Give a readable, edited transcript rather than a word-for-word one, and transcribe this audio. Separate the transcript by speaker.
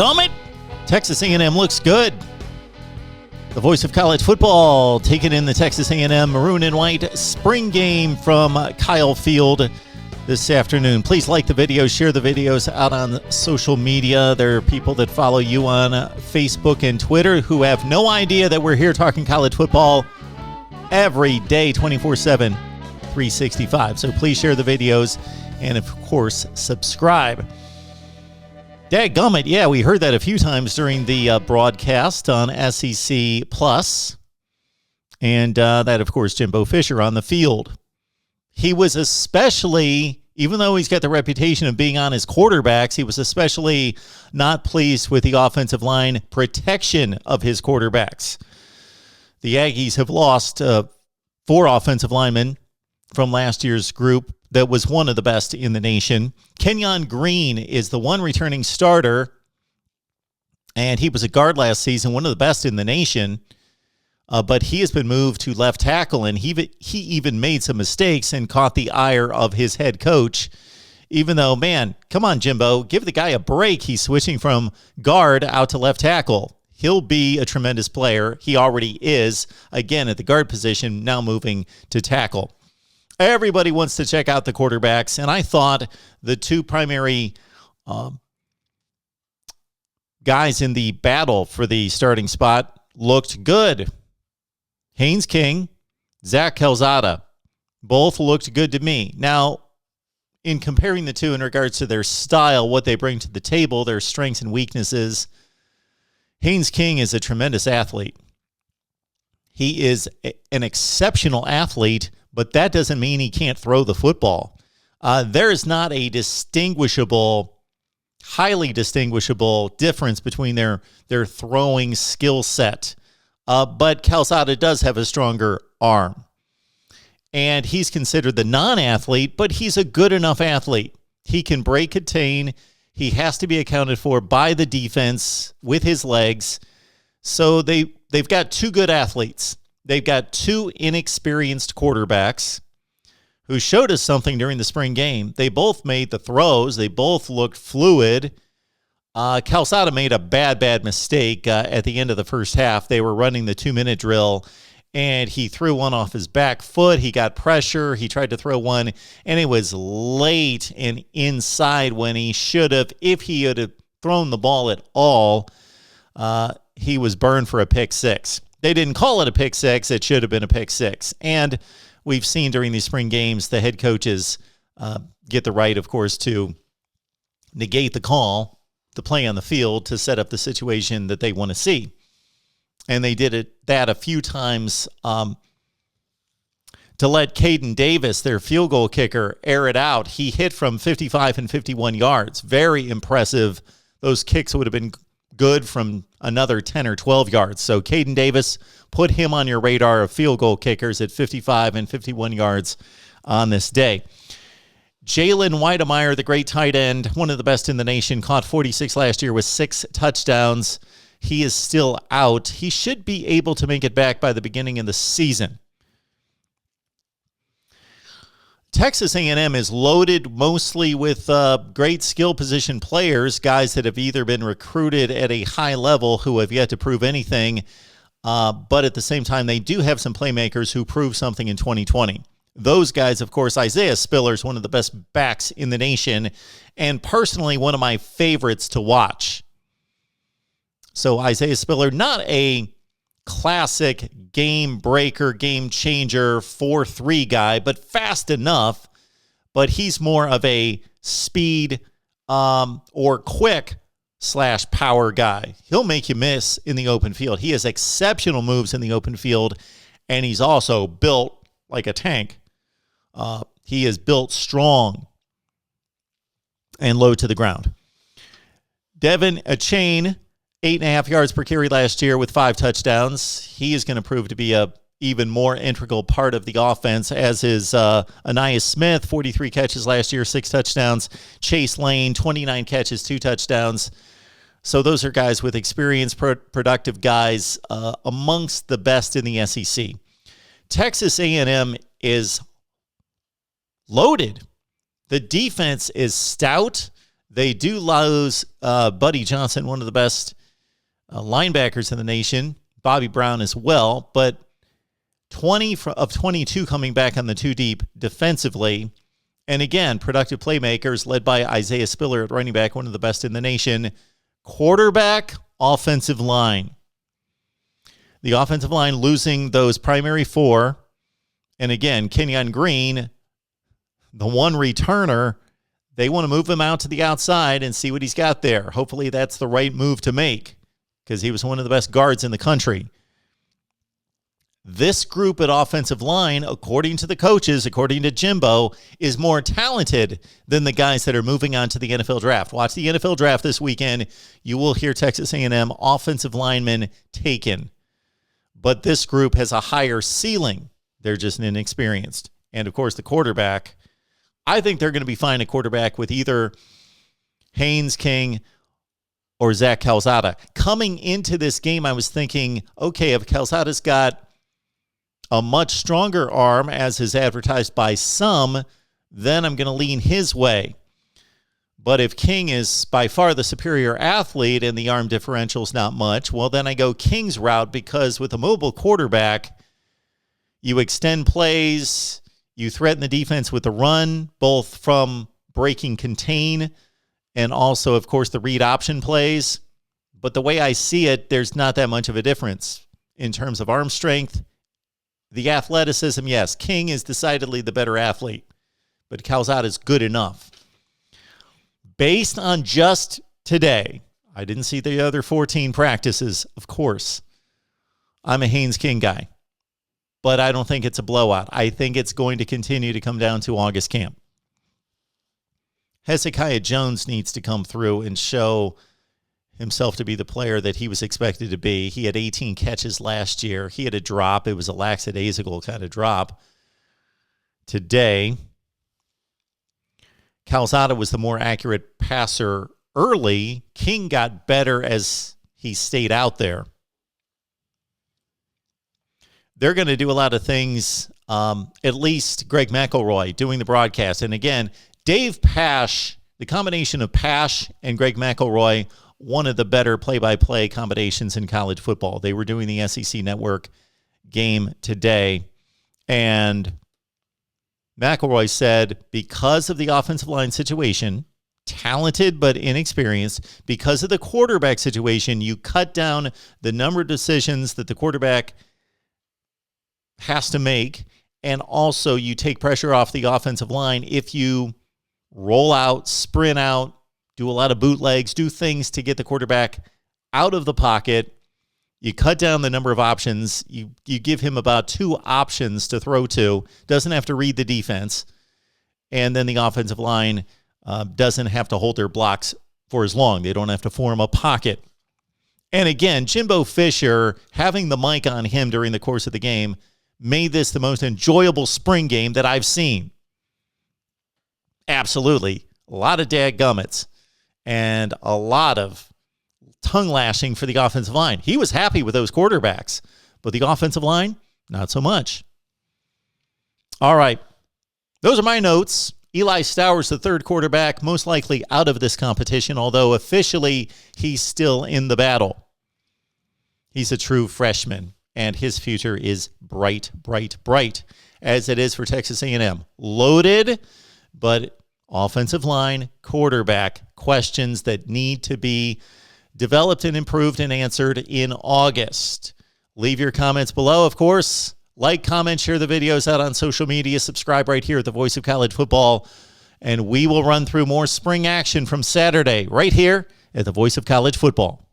Speaker 1: Dadgummit, Texas A&M looks good. The voice of college football taking in the Texas A&M maroon and white spring game from Kyle Field this afternoon. Please like the video, share the videos out on social media. There are people that follow you on Facebook and Twitter who have no idea that we're here talking college football every day, 24/7, 365. So please share the videos and, of course, subscribe. Dadgummit, yeah, we heard that a few times during the broadcast on SEC Plus. And that, of course, Jimbo Fisher on the field. He was especially, even though he's got the reputation of being on his quarterbacks, he was especially not pleased with the offensive line protection of his quarterbacks. The Aggies have lost 4 offensive linemen from last year's group that was one of the best in the nation. Kenyon Green is the one returning starter, and he was a guard last season, one of the best in the nation. But he has been moved to left tackle, and he even made some mistakes and caught the ire of his head coach. Even though, man, come on, Jimbo, give the guy a break. He's switching from guard out to left tackle. He'll be a tremendous player. He already is, again, at the guard position, now moving to tackle. Everybody wants to check out the quarterbacks, and I thought the 2 primary guys in the battle for the starting spot looked good. Haynes King, Zach Calzada, both looked good to me. Now, in comparing the 2 in regards to their style, what they bring to the table, their strengths and weaknesses, Haynes King is a tremendous athlete. He is an exceptional athlete, but that doesn't mean he can't throw the football. There is not a highly distinguishable difference between their throwing skill set. But Calzada does have a stronger arm. And he's considered the non-athlete, but he's a good enough athlete. He can break contain. He has to be accounted for by the defense with his legs. So they've got 2 good athletes. They've got 2 inexperienced quarterbacks who showed us something during the spring game. They both made the throws. They both looked fluid. Calzada made a bad mistake at the end of the first half. They were running the 2-minute drill, and he threw one off his back foot. He got pressure. He tried to throw one, and it was late and inside when he should have. If he had thrown the ball at all, he was burned for a pick 6. They didn't call it a pick 6. It should have been a pick 6. And we've seen during these spring games, the head coaches get the right, of course, to negate the call, the play on the field, to set up the situation that they want to see. And they did that a few times to let Caden Davis, their field goal kicker, air it out. He hit from 55 and 51 yards. Very impressive. Those kicks would have been good from another 10 or 12 yards. So Caden Davis, put him on your radar of field goal kickers at 55 and 51 yards on this day. Jalen Weidemeyer, the great tight end, one of the best in the nation, caught 46 last year with 6 touchdowns. He is still out. He should be able to make it back by the beginning of the season. Texas A&M is loaded mostly with great skill position players, guys that have either been recruited at a high level who have yet to prove anything, but at the same time, they do have some playmakers who proved something in 2020. Those guys, of course, Isaiah Spiller is one of the best backs in the nation, and personally one of my favorites to watch. So Isaiah Spiller, not a classic game breaker, game changer, 4-3 guy, but fast enough. But he's more of a speed or quick / power guy. He'll make you miss in the open field. He has exceptional moves in the open field, and he's also built like a tank. He is built strong and low to the ground. Devin Achane, 8.5 yards per carry last year with 5 touchdowns. He is going to prove to be a even more integral part of the offense, as is Anais Smith, 43 catches last year, 6 touchdowns. Chase Lane, 29 catches, 2 touchdowns. So those are guys with experience, productive guys, amongst the best in the SEC. Texas A&M is loaded. The defense is stout. They do lose Buddy Johnson, one of the best linebackers in the nation, Bobby Brown as well, but 20 of 22 coming back on the two deep defensively. And again, productive playmakers led by Isaiah Spiller at running back, one of the best in the nation. Quarterback, offensive line. The offensive line losing those primary four. And again, Kenyon Green, the one returner, they want to move him out to the outside and see what he's got there. Hopefully that's the right move to make because he was one of the best guards in the country. This group at offensive line, according to the coaches, according to Jimbo, is more talented than the guys that are moving on to the NFL draft. Watch the NFL draft this weekend. You will hear Texas A&M offensive linemen taken. But this group has a higher ceiling. They're just inexperienced. And, of course, the quarterback, I think they're going to be fine at quarterback with either Haynes King or Zach Calzada. Coming into this game, I was thinking, okay, if Calzada's got a much stronger arm, as is advertised by some, then I'm going to lean his way. But if King is by far the superior athlete and the arm differential's not much, well, then I go King's route because with a mobile quarterback, you extend plays, you threaten the defense with the run, both from breaking contain and also, of course, the read option plays. But the way I see it, there's not that much of a difference in terms of arm strength. The athleticism, yes, King is decidedly the better athlete, but Calzada is good enough. Based on just today, I didn't see the other 14 practices, of course. I'm a Haynes King guy, but I don't think it's a blowout. I think it's going to continue to come down to August camp. Hezekiah Jones needs to come through and show himself to be the player that he was expected to be. He had 18 catches last year. He had a drop. It was a lackadaisical kind of drop. Today, Calzada was the more accurate passer early. King got better as he stayed out there. They're going to do a lot of things, at least Greg McElroy doing the broadcast. And again, Dave Pasch, the combination of Pasch and Greg McElroy, one of the better play-by-play combinations in college football. They were doing the SEC Network game today, and McElroy said because of the offensive line situation, talented but inexperienced, because of the quarterback situation, you cut down the number of decisions that the quarterback has to make, and also you take pressure off the offensive line if you roll out, sprint out, do a lot of bootlegs, do things to get the quarterback out of the pocket. You cut down the number of options. You give him about 2 options to throw to. Doesn't have to read the defense. And then the offensive line doesn't have to hold their blocks for as long. They don't have to form a pocket. And again, Jimbo Fisher, having the mic on him during the course of the game, made this the most enjoyable spring game that I've seen. Absolutely. A lot of dadgummits. And a lot of tongue lashing for the offensive line. He was happy with those quarterbacks, but the offensive line, not so much. All right. Those are my notes. Eli Stowers, the third quarterback, most likely out of this competition, although officially he's still in the battle. He's a true freshman, and his future is bright, bright, bright, as it is for Texas A&M. Loaded, but offensive line, quarterback, questions that need to be developed and improved and answered in August. Leave your comments below, of course. Like, comment, share the videos out on social media. Subscribe right here at the Voice of College Football. And we will run through more spring action from Saturday right here at the Voice of College Football.